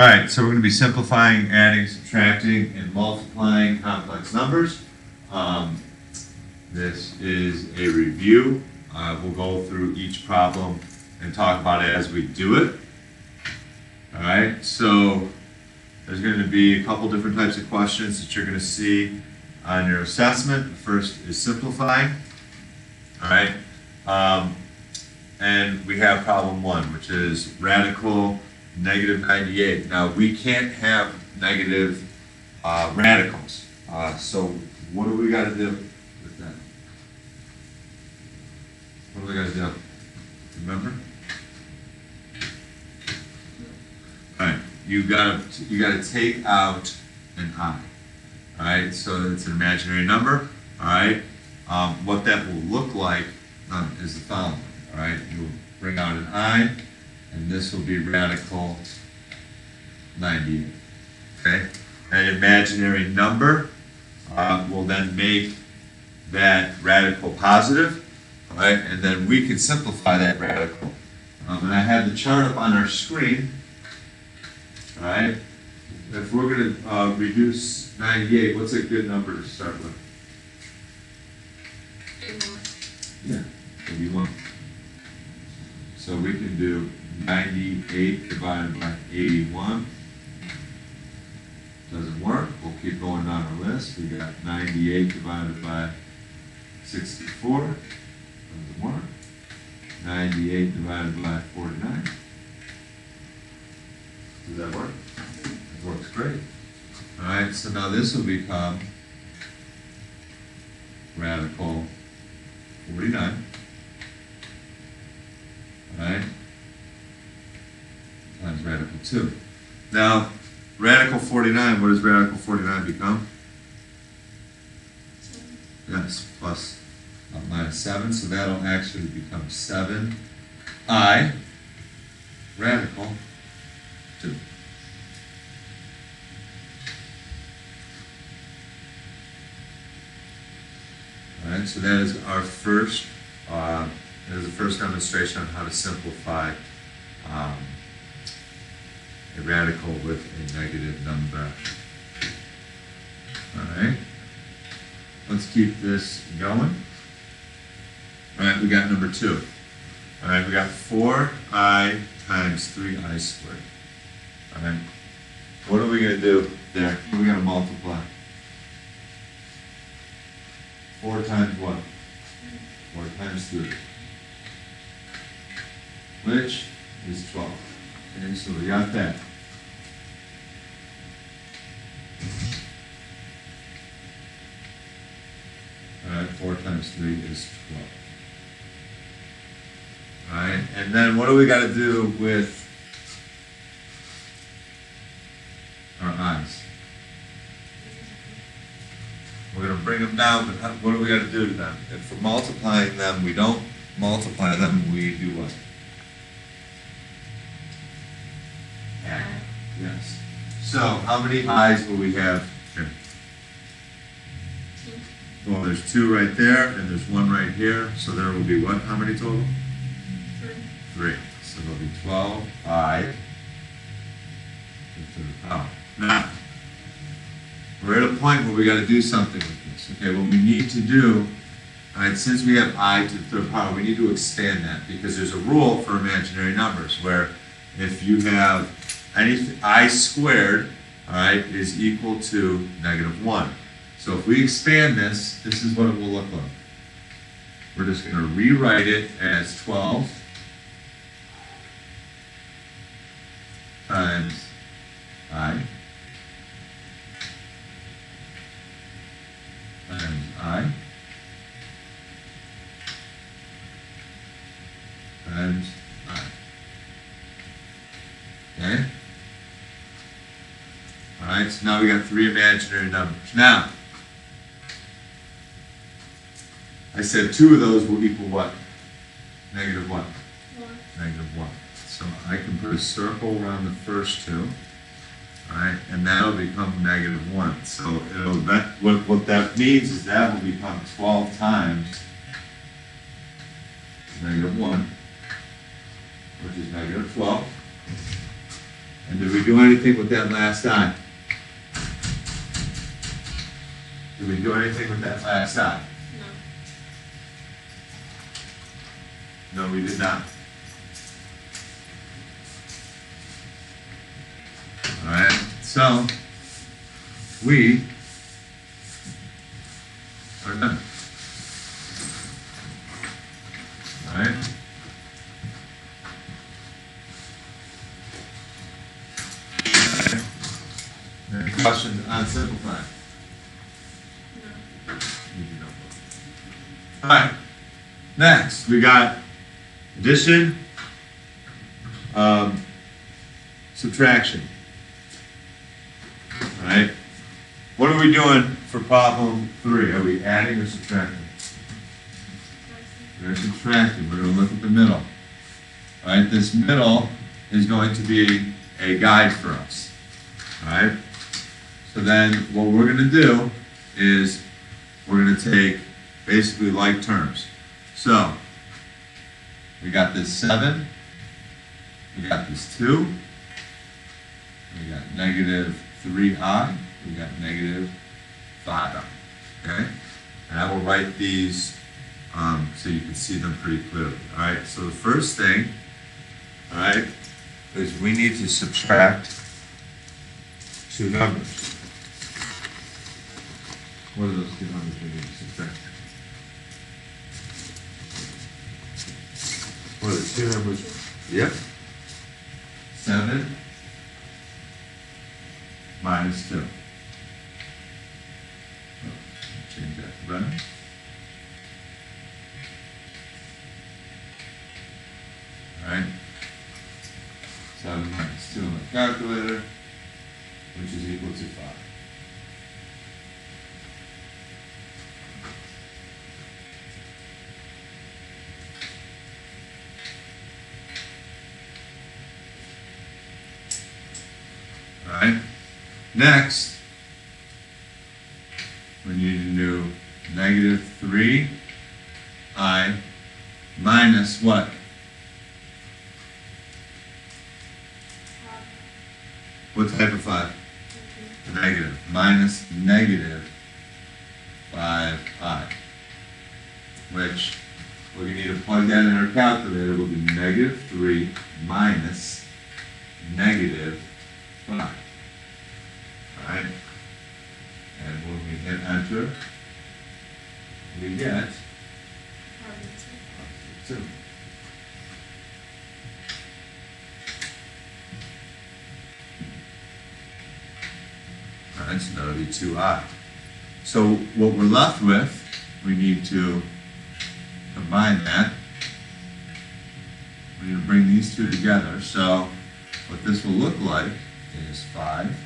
All right, so we're going to be simplifying, adding, subtracting, and multiplying complex numbers. This is a review. We'll go through each problem and talk about it as we do it. All right, so there's going to be a couple different types of questions that you're going to see on your assessment. The first is simplifying. All right, and we have problem one, which is radical negative 98. Now, we can't have negative radicals. So what do we got to do with that? What do we got to do? Remember? All right, you got to take out an I. All right, so it's an imaginary number. All right, what that will look like is the following. All right, you'll bring out an I, and this will be radical 98. Okay, an imaginary number will then make that radical positive. All right, and then we can simplify that radical. And I have the chart up on our screen. All right, if we're going to reduce 98, what's a good number to start with? 81. Yeah, 81. So we can do 98 divided by 81. Doesn't work. We'll keep going down our list. We got 98 divided by 64. Doesn't work. 98 divided by 49. Does that work? It works great. All right, so now this will become radical 49. All right, times radical 2. Now, radical 49, what does radical 49 become? 7. Yes, plus minus 7, so that'll actually become 7i radical 2. All right, so that is our first the first demonstration on how to simplify a radical with a negative number. All right, let's keep this going. All right, we got number 2. All right, we got 4i times 3i squared. All right, what are we going to do there? We're going to multiply. 4 times what? 4 times 3. Which is 12. Okay, so we got that. All right, 4 times 3 is 12. All right, and then what do we got to do with our i's? We're going to bring them down, but what do we got to do to them? If we're multiplying them, we don't multiply them, we do what? Add. Yes. So, how many i's will we have here? 2. Well, there's 2 right there, and there's 1 right here, so there will be what? How many total? 3. So there'll be 12i to the power. Now, we're at a point where we got to do something with this. Okay, what we need to do, all right, since we have I to the third power, we need to expand that because there's a rule for imaginary numbers where if you have anything, I squared, all right, is equal to negative 1. So if we expand this, this is what it will look like. We're just going to rewrite it as 12 times I times I times I. Okay? Alright, so now we got 3 imaginary numbers. Now, I said 2 of those will equal what? Negative what? 1. Negative 1. So I can put a circle around the first 2. Alright, and that'll become negative 1. So what that means is that will become 12 times negative 1, which is negative 12. And did we do anything with that last I? Did we do anything with that last I? No. No, we did not. All right, so we are done. All right. Any questions on simplifying? No. All right. Next, we got addition, subtraction. All right. What are we doing for problem 3? Are we adding or subtracting? We're subtracting. We're going to look at the middle. All right. This middle is going to be a guide for us. All right. So then what we're going to do is we're going to take basically like terms. So we got this 7, we got this 2, we got negative 3i, we got negative 5i. Okay? And I will write these so you can see them pretty clearly. All right, so the first thing, all right, is we need to subtract two numbers. What are those two numbers we need to subtract? What are the two numbers? Yep. 7 minus 2. Change that to Brennan. All right. 7 minus 2 on the calculator, which is equal to 5. All right. Next, we need to do negative 3i minus what? What type of 5? Negative. Minus negative 5i. Which, we're going to need to plug that in our calculator. Will be negative 3 minus negative 5. Alright? And when we hit enter, we get 2. Alright, so that'll be 2i. So what we're left with, we need to combine that. We need to bring these two together. So what this will look like is 5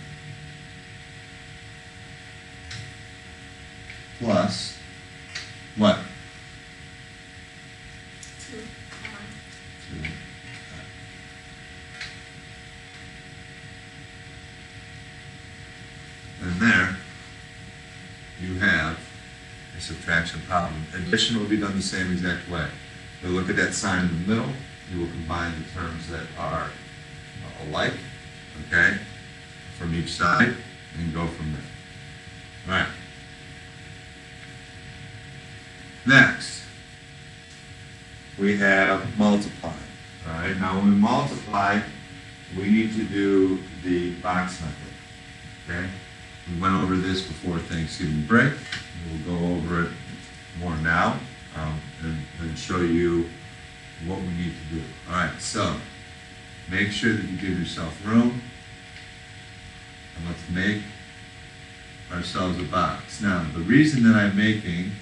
plus what? 2. 2. And there you have a subtraction problem. Addition will be done the same exact way. You'll look at that sign in the middle. You will combine the terms that are alike, okay, from each side, and go from there. All right. Next, we have multiply. All right. Now, when we multiply, we need to do the box method. Okay. We went over this before Thanksgiving break. We'll go over it more now and show you what we need to do. All right. So make sure that you give yourself room, and let's make ourselves a box. Now, the reason that I'm making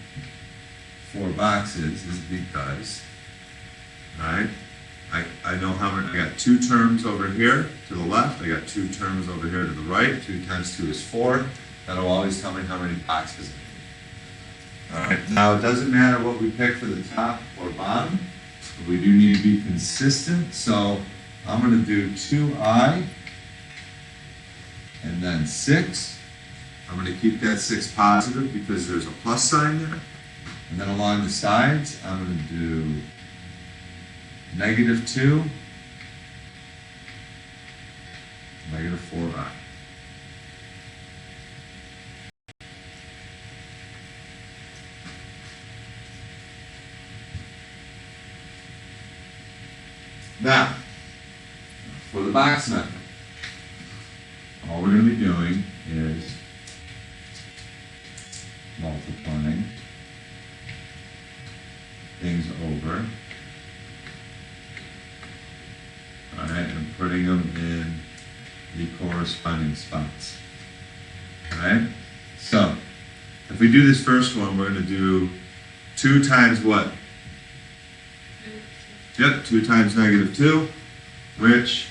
4 boxes is because, all right, I know how many, I got 2 terms over here to the left, I got 2 terms over here to the right, 2 times 2 is 4. That'll always tell me how many boxes I need. All right, now it doesn't matter what we pick for the top or bottom, but we do need to be consistent, so I'm going to do 2i and then 6. I'm going to keep that 6 positive because there's a plus sign there. And then along the sides, I'm going to do negative 2 negative 4i. Now, for the box method, all we're going to be doing is multiplying things over, all right, and putting them in the corresponding spots. All right, so if we do this first one, we're going to do 2 times what? Yep, 2 times negative 2, which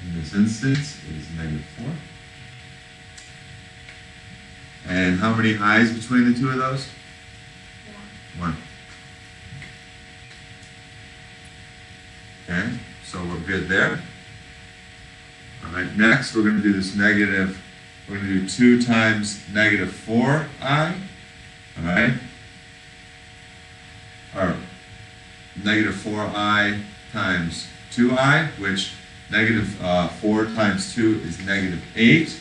in this instance is negative 4. And how many i's between the two of those? 1. Okay, so we're good there. All right, next we're going to do this negative, we're going to do 2 times negative 4i, all right? Or negative 4i times 2i, which negative 4 times 2 is negative 8.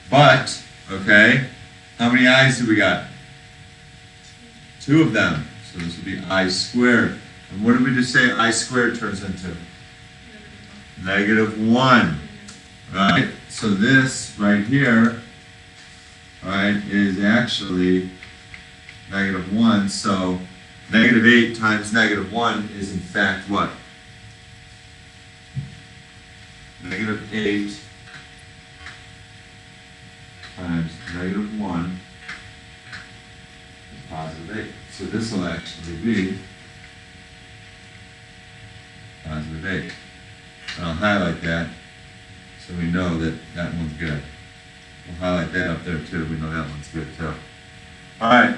But, okay, how many i's do we got? 2 of them. So this would be I squared. And what did we just say I squared turns into? Negative 1. Right? So this right here, right, is actually negative 1. So negative 8 times negative 1 is in fact what? Negative 8 times negative 1 is positive 8. So this will actually be positive 8. And I'll highlight that so we know that that one's good. We'll highlight that up there too. We know that one's good too. All right,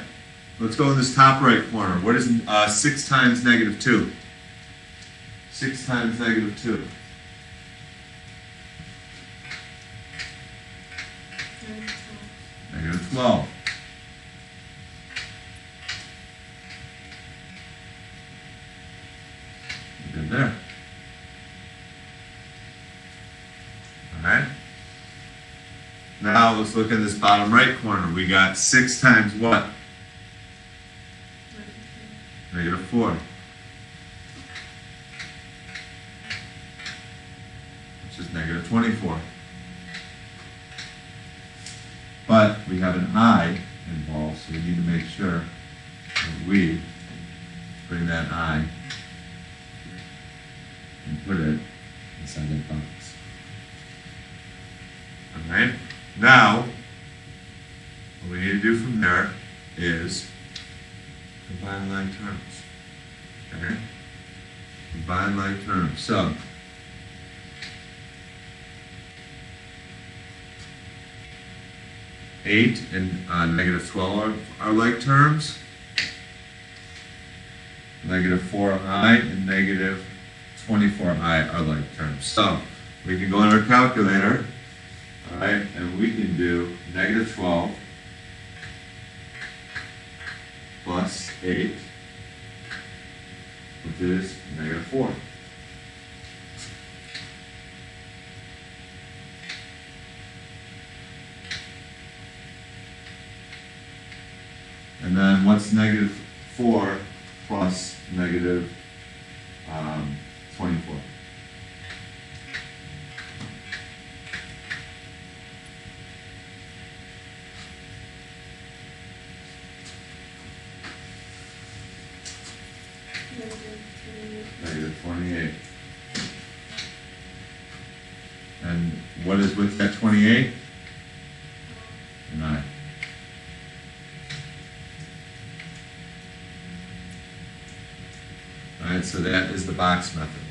let's go in this top right corner. What is 6 times negative 2? 6 times negative 2. Negative 12. Good there. All right. Now let's look at this bottom right corner. We got 6 times what? Negative 4. Which is negative 24. But we have an I involved, so we need to make sure that we bring that I and put it inside that box. All right. Now, what we need to do from there is combine like terms. Okay? Combine like terms. So, eight and negative 12 are like terms. Negative 4i and negative 24i are like terms. So we can go in our calculator, all right, and we can do negative 12 plus 8, which is negative 4. And then what's negative 4 plus negative 24? Negative 28. And what is with that 28? An I. All right, so that is the box method.